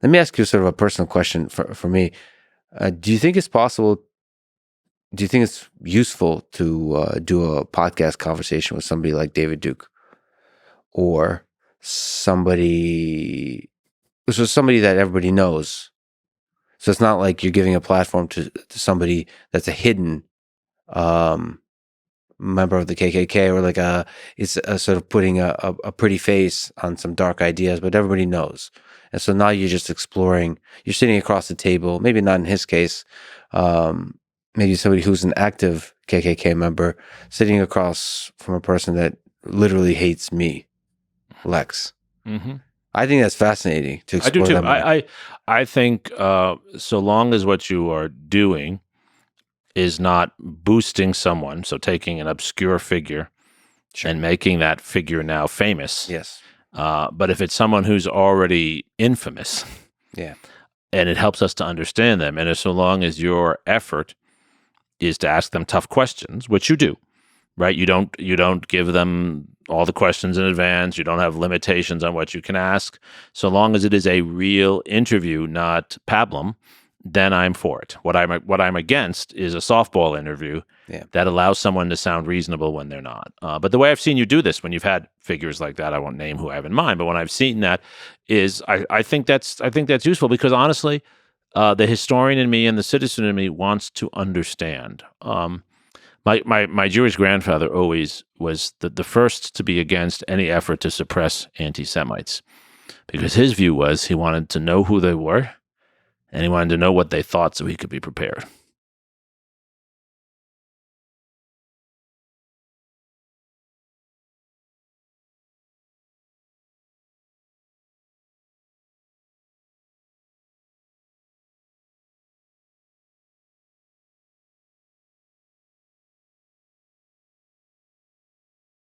Let me ask you sort of a personal question for me. Do you think it's possible? Do you think it's useful to do a podcast conversation with somebody like David Duke, or somebody that everybody knows? So it's not like you're giving a platform to somebody that's a hidden member of the KKK, or like it's a sort of putting a pretty face on some dark ideas, but everybody knows. And so now you're just exploring. You're sitting across the table. Maybe not in his case. Maybe somebody who's an active KKK member sitting across from a person that literally hates me, Lex. Mm-hmm. I think that's fascinating to explore. I do too. That I think so long as what you are doing is not boosting someone, so taking an obscure figure and making that figure now famous. Yes. But if it's someone who's already infamous, yeah, and it helps us to understand them, and so long as your effort is to ask them tough questions, which you do, right? You don't give them all the questions in advance. You don't have limitations on what you can ask. So long as it is a real interview, not pablum, then I'm for it. What I'm against is a softball interview that allows someone to sound reasonable when they're not. But the way I've seen you do this, when you've had figures like that, I won't name who I have in mind, but when I've seen that, is I think that's useful, because honestly, the historian in me and the citizen in me wants to understand. My Jewish grandfather always was the first to be against any effort to suppress anti-Semites, because his view was he wanted to know who they were, and he wanted to know what they thought so he could be prepared.